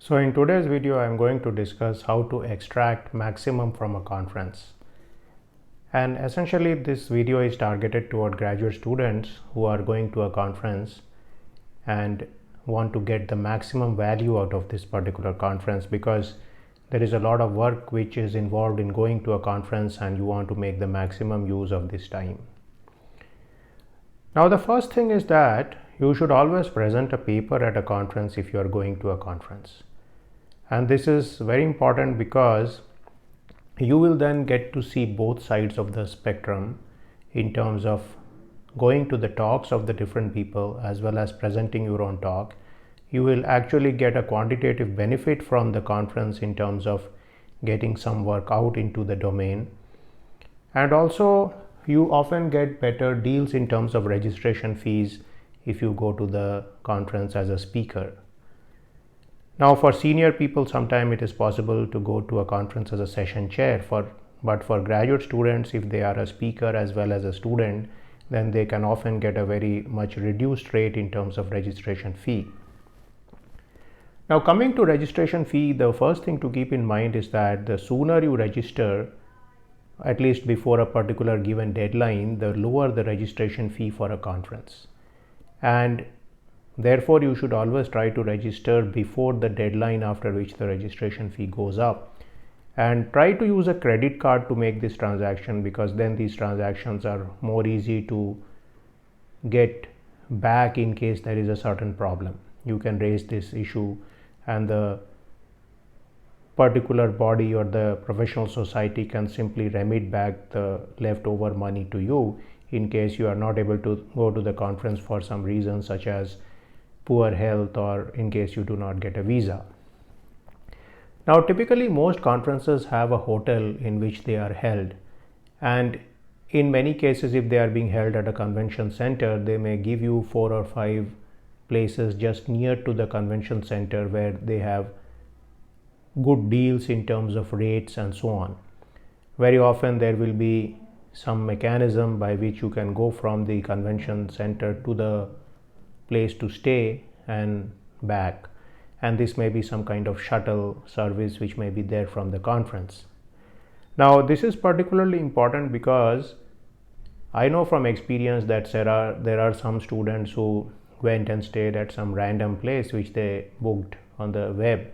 So in today's video, I'm going to discuss how to extract maximum from a conference. And essentially this video is targeted toward graduate students who are going to a conference and want to get the maximum value out of this particular conference, because there is a lot of work which is involved in going to a conference and you want to make the maximum use of this time. Now the first thing is that you should always present a paper at a conference if you are going to a conference. And this is very important because you will then get to see both sides of the spectrum in terms of going to the talks of the different people as well as presenting your own talk. You will actually get a quantitative benefit from the conference in terms of getting some work out into the domain. And also you often get better deals in terms of registration fees if you go to the conference as a speaker. Now for senior people, sometimes it is possible to go to a conference as a session chair, but for graduate students, if they are a speaker as well as a student, then they can often get a very much reduced rate in terms of registration fee. Now coming to registration fee, the first thing to keep in mind is that the sooner you register, at least before a particular given deadline, the lower the registration fee for a conference. And therefore, you should always try to register before the deadline after which the registration fee goes up, and try to use a credit card to make this transaction, because then these transactions are more easy to get back in case there is a certain problem. You can raise this issue and the particular body or the professional society can simply remit back the leftover money to you in case you are not able to go to the conference for some reason such as poor health or in case you do not get a visa. Now typically most conferences have a hotel in which they are held, and in many cases if they are being held at a convention center, they may give you 4 or 5 places just near to the convention center where they have good deals in terms of rates and so on. Very often there will be some mechanism by which you can go from the convention center to the place to stay and back, and this may be some kind of shuttle service which may be there from the conference. Now this is particularly important because I know from experience that there are some students who went and stayed at some random place which they booked on the web,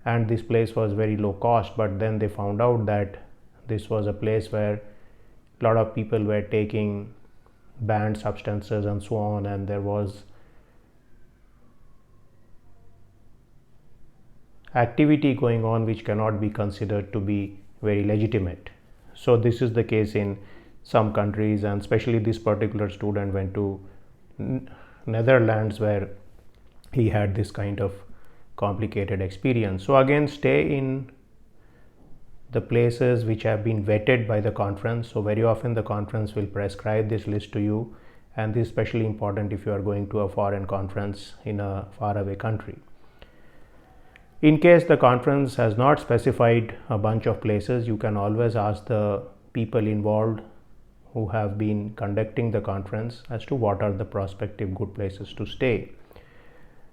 and this place was very low cost, but then they found out that this was a place where a lot of people were taking banned substances and so on, and there was activity going on which cannot be considered to be very legitimate. So this is the case in some countries, and especially this particular student went to Netherlands where he had this kind of complicated experience. So again, stay in the places which have been vetted by the conference. So very often the conference will prescribe this list to you, and this is especially important if you are going to a foreign conference in a faraway country. In case the conference has not specified a bunch of places, you can always ask the people involved who have been conducting the conference as to what are the prospective good places to stay.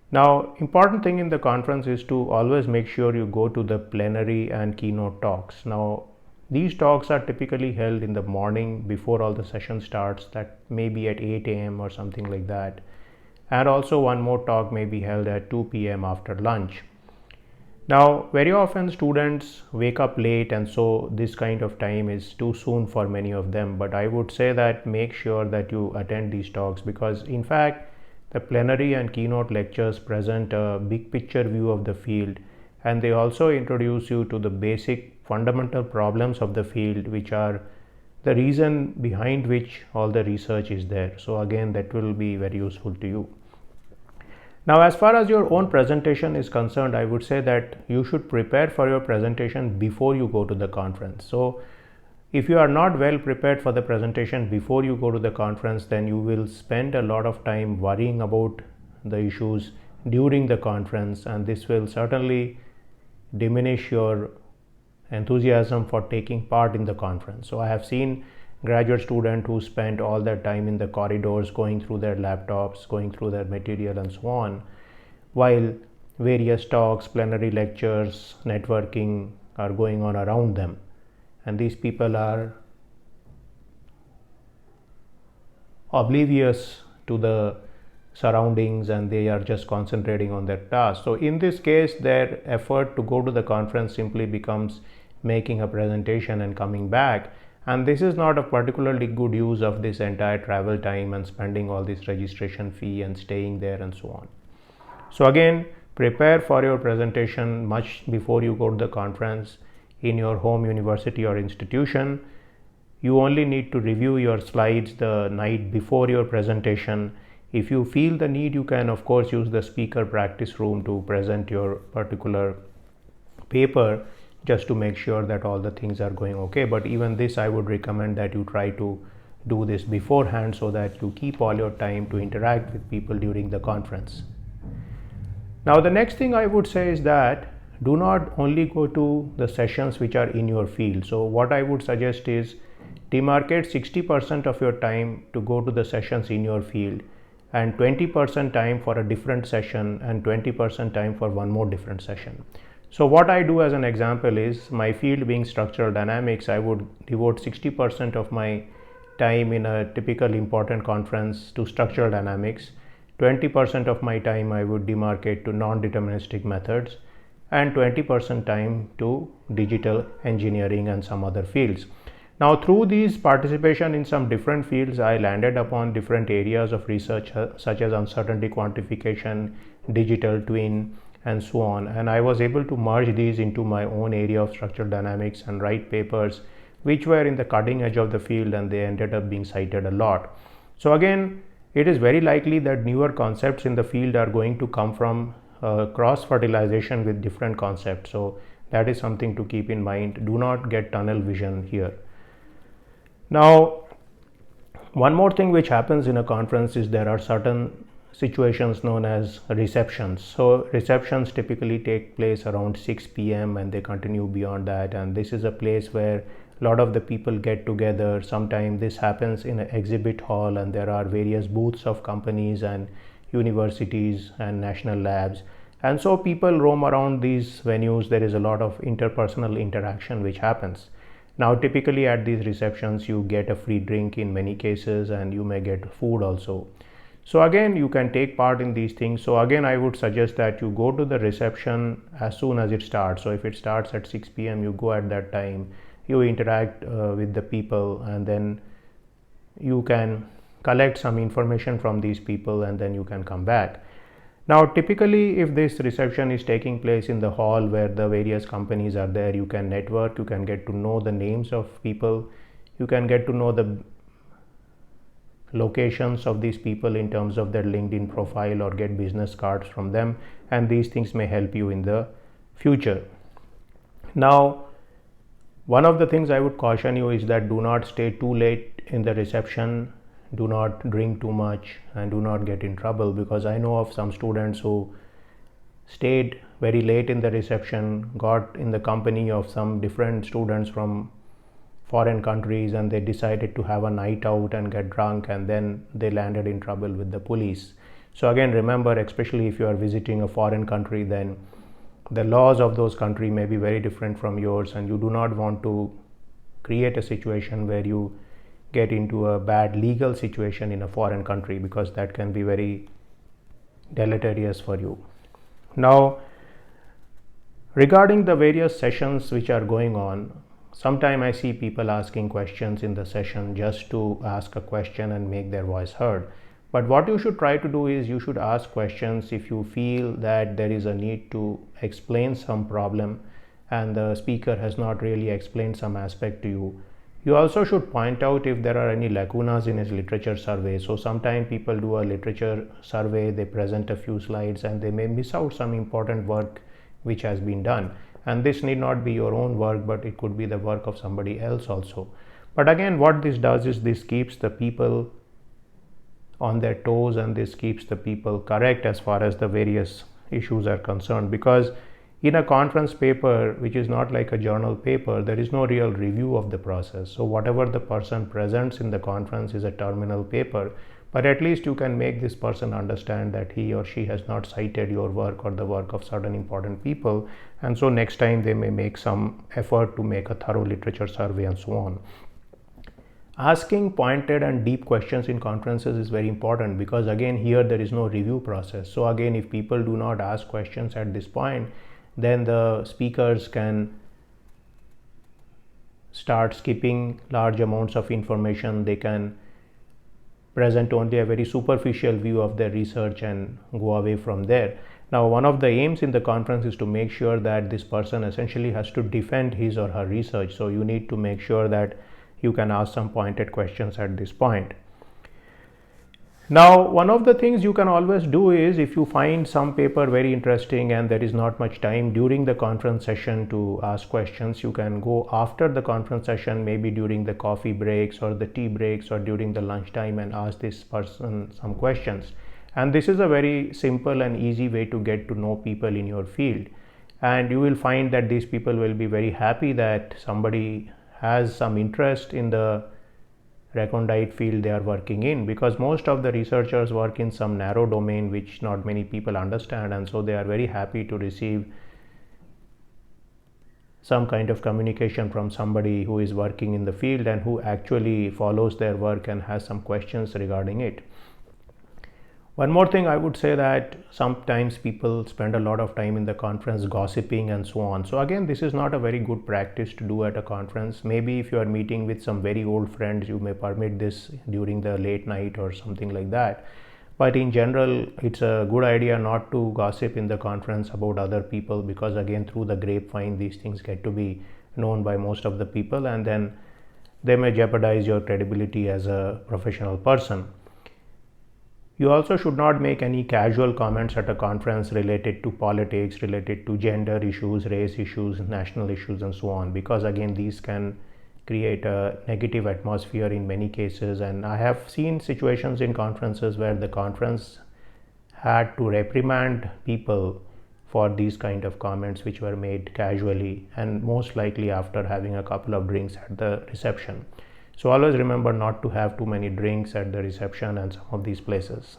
Now, important thing in the conference is to always make sure you go to the plenary and keynote talks. Now, these talks are typically held in the morning before all the session starts, that may be at 8 a.m. or something like that. And also one more talk may be held at 2 p.m. after lunch. Now, very often students wake up late, and so this kind of time is too soon for many of them. But I would say that make sure that you attend these talks, because in fact, the plenary and keynote lectures present a big picture view of the field, and they also introduce you to the basic fundamental problems of the field, which are the reason behind which all the research is there. So again, that will be very useful to you. Now, as far as your own presentation is concerned, I would say that you should prepare for your presentation before you go to the conference. So if you are not well prepared for the presentation before you go to the conference, then you will spend a lot of time worrying about the issues during the conference, and this will certainly diminish your enthusiasm for taking part in the conference. So I have seen graduate student who spent all their time in the corridors going through their laptops, going through their material and so on, while various talks, plenary lectures, networking are going on around them, and these people are oblivious to the surroundings and they are just concentrating on their task. So in this case, their effort to go to the conference simply becomes making a presentation and coming back, and this is not a particularly good use of this entire travel time and spending all this registration fee and staying there and so on. So again, prepare for your presentation much before you go to the conference in your home university or institution. You only need to review your slides the night before your presentation. If you feel the need, you can of course use the speaker practice room to present your particular paper, just to make sure that all the things are going okay. But even this, I would recommend that you try to do this beforehand so that you keep all your time to interact with people during the conference. Now the next thing I would say is that do not only go to the sessions which are in your field. So what I would suggest is demarcate 60% of your time to go to the sessions in your field, and 20% time for a different session, and 20% time for one more different session. So what I do as an example is, my field being structural dynamics, I would devote 60% of my time in a typical important conference to structural dynamics. 20% of my time I would demarcate to non-deterministic methods, and 20% time to digital engineering and some other fields. Now through these participation in some different fields, I landed upon different areas of research such as uncertainty quantification, digital twin, and so on, and I was able to merge these into my own area of structural dynamics and write papers which were in the cutting edge of the field, and they ended up being cited a lot. So again, it is very likely that newer concepts in the field are going to come from cross fertilization with different concepts. So that is something to keep in mind. Do not get tunnel vision here. Now, one more thing which happens in a conference is there are certain situations known as receptions. So receptions typically take place around 6 p.m. and they continue beyond that, and this is a place where a lot of the people get together. Sometimes this happens in an exhibit hall, and there are various booths of companies and universities and national labs, and so people roam around these venues. There is a lot of interpersonal interaction which happens. Now typically at these receptions you get a free drink in many cases, and you may get food also. So again, you can take part in these things. So again, I would suggest that you go to the reception as soon as it starts. So if it starts at 6 p.m., you go at that time, you interact with the people, and then you can collect some information from these people, and then you can come back. Now typically if this reception is taking place in the hall where the various companies are there, you can network, you can get to know the names of people, you can get to know the locations of these people in terms of their LinkedIn profile, or get business cards from them, and these things may help you in the future. Now one of the things I would caution you is that do not stay too late in the reception, do not drink too much, and do not get in trouble, because I know of some students who stayed very late in the reception, got in the company of some different students from foreign countries, and they decided to have a night out and get drunk, and then they landed in trouble with the police. So again, remember, especially if you are visiting a foreign country, then the laws of those countries may be very different from yours, and you do not want to create a situation where you get into a bad legal situation in a foreign country, because that can be very deleterious for you. Now regarding the various sessions which are going on, sometimes I see people asking questions in the session just to ask a question and make their voice heard. But what you should try to do is you should ask questions if you feel that there is a need to explain some problem and the speaker has not really explained some aspect to you. You also should point out if there are any lacunas in his literature survey. So sometimes people do a literature survey, they present a few slides, and they may miss out some important work which has been done. And this need not be your own work, but it could be the work of somebody else also. But again, what this does is this keeps the people on their toes, and this keeps the people correct as far as the various issues are concerned, because in a conference paper, which is not like a journal paper, there is no real review of the process. So whatever the person presents in the conference is a terminal paper, but at least you can make this person understand that he or she has not cited your work or the work of certain important people, and so next time they may make some effort to make a thorough literature survey and so on. Asking pointed and deep questions in conferences is very important, because again here there is no review process. So again, if people do not ask questions at this point, then the speakers can start skipping large amounts of information. They can present only a very superficial view of their research and go away from there. Now, one of the aims in the conference is to make sure that this person essentially has to defend his or her research. So you need to make sure that you can ask some pointed questions at this point. Now, one of the things you can always do is, if you find some paper very interesting and there is not much time during the conference session to ask questions, you can go after the conference session, maybe during the coffee breaks or the tea breaks or during the lunchtime, and ask this person some questions. And this is a very simple and easy way to get to know people in your field. And you will find that these people will be very happy that somebody has some interest in the recondite field they are working in, because most of the researchers work in some narrow domain which not many people understand, and so they are very happy to receive some kind of communication from somebody who is working in the field and who actually follows their work and has some questions regarding it. One more thing, I would say that sometimes people spend a lot of time in the conference gossiping and so on. So again, this is not a very good practice to do at a conference. Maybe if you are meeting with some very old friends, you may permit this during the late night or something like that. But in general, it's a good idea not to gossip in the conference about other people, because again, through the grapevine, these things get to be known by most of the people, and then they may jeopardize your credibility as a professional person. You also should not make any casual comments at a conference related to politics, related to gender issues, race issues, national issues, and so on, because again, these can create a negative atmosphere in many cases. And I have seen situations in conferences where the conference had to reprimand people for these kind of comments which were made casually, and most likely after having a couple of drinks at the reception. So always remember not to have too many drinks at the reception and some of these places.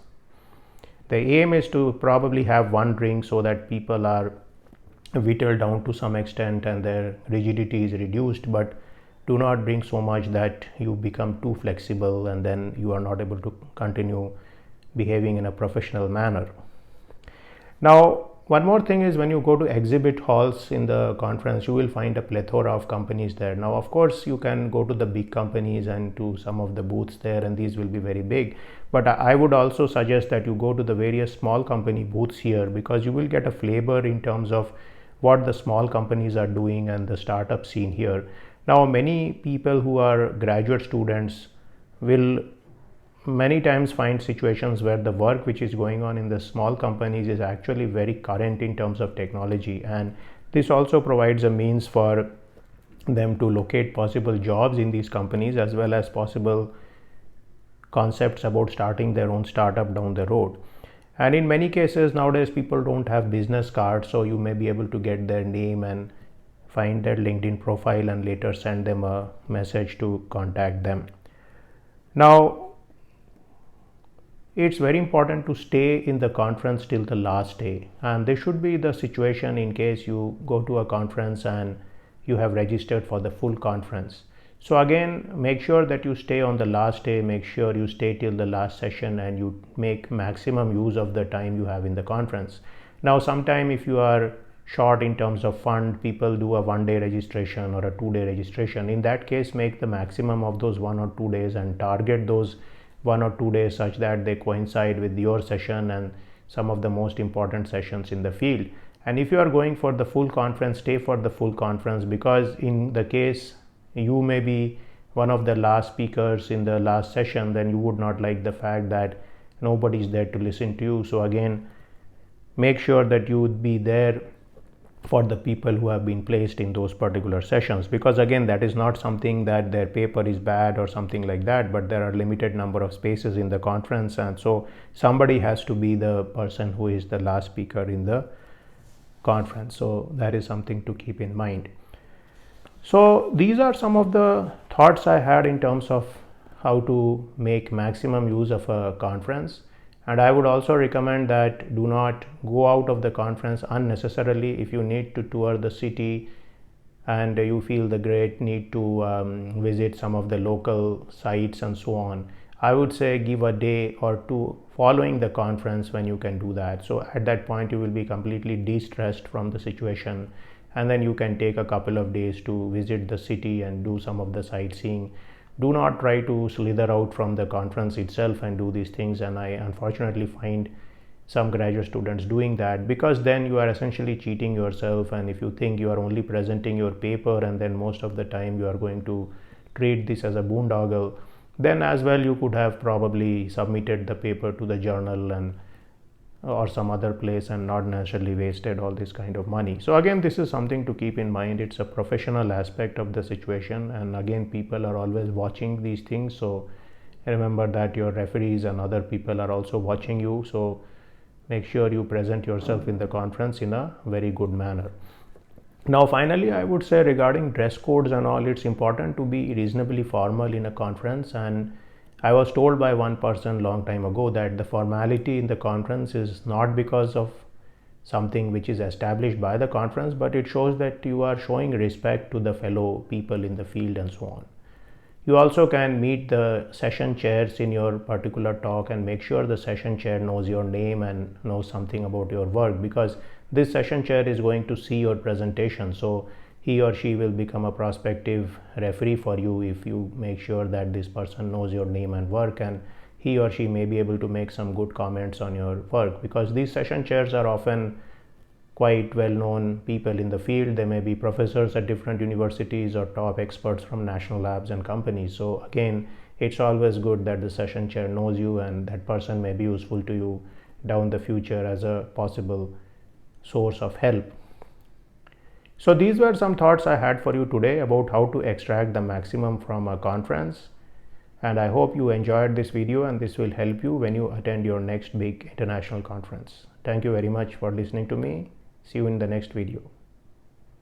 The aim is to probably have one drink so that people are whittled down to some extent and their rigidity is reduced, but do not drink so much that you become too flexible and then you are not able to continue behaving in a professional manner. Now, one more thing is, when you go to exhibit halls in the conference, you will find a plethora of companies there. Now, of course, you can go to the big companies and to some of the booths there, and these will be very big. But I would also suggest that you go to the various small company booths here, because you will get a flavor in terms of what the small companies are doing and the startup scene here. Now, many people who are graduate students will many times find situations where the work which is going on in the small companies is actually very current in terms of technology, and this also provides a means for them to locate possible jobs in these companies, as well as possible concepts about starting their own startup down the road. And in many cases nowadays, people don't have business cards, so you may be able to get their name and find their LinkedIn profile and later send them a message to contact them. Now, it's very important to stay in the conference till the last day, and this should be the situation in case you go to a conference and you have registered for the full conference. So again, make sure that you stay on the last day, make sure you stay till the last session, and you make maximum use of the time you have in the conference. Now, sometime if you are short in terms of fund, people do a 1-day registration or a 2-day registration. In that case, make the maximum of those 1 or 2 days and target those 1 or 2 days such that they coincide with your session and some of the most important sessions in the field. And if you are going for the full conference, stay for the full conference, because in the case you may be one of the last speakers in the last session, then you would not like the fact that nobody is there to listen to you. So again, make sure that you would be there for the people who have been placed in those particular sessions, because again, that is not something that their paper is bad or something like that, but there are limited number of spaces in the conference, and so somebody has to be the person who is the last speaker in the conference. So that is something to keep in mind. So these are some of the thoughts I had in terms of how to make maximum use of a conference. And I would also recommend that do not go out of the conference unnecessarily. If you need to tour the city and you feel the great need to visit some of the local sites and so on, I would say give a day or two following the conference when you can do that. So at that point you will be completely de-stressed from the situation, and then you can take a couple of days to visit the city and do some of the sightseeing. Do not try to slither out from the conference itself and do these things, and I unfortunately find some graduate students doing that, because then you are essentially cheating yourself. And if you think you are only presenting your paper and then most of the time you are going to treat this as a boondoggle, then as well you could have probably submitted the paper to the journal and or some other place and not necessarily wasted all this kind of money. So again, this is something to keep in mind. It's a professional aspect of the situation, and again, people are always watching these things. So remember that your referees and other people are also watching you. So make sure you present yourself in the conference in a very good manner. Now finally, I would say regarding dress codes and all, it's important to be reasonably formal in a conference. And I was told by one person long time ago that the formality in the conference is not because of something which is established by the conference, but it shows that you are showing respect to the fellow people in the field and so on. You also can meet the session chairs in your particular talk and make sure the session chair knows your name and knows something about your work, because this session chair is going to see your presentation. So he or she will become a prospective referee for you if you make sure that this person knows your name and work, and he or she may be able to make some good comments on your work, because these session chairs are often quite well-known people in the field. They may be professors at different universities or top experts from national labs and companies. So again, it's always good that the session chair knows you, and that person may be useful to you down the future as a possible source of help. So these were some thoughts I had for you today about how to extract the maximum from a conference. And I hope you enjoyed this video, and this will help you when you attend your next big international conference. Thank you very much for listening to me. See you in the next video.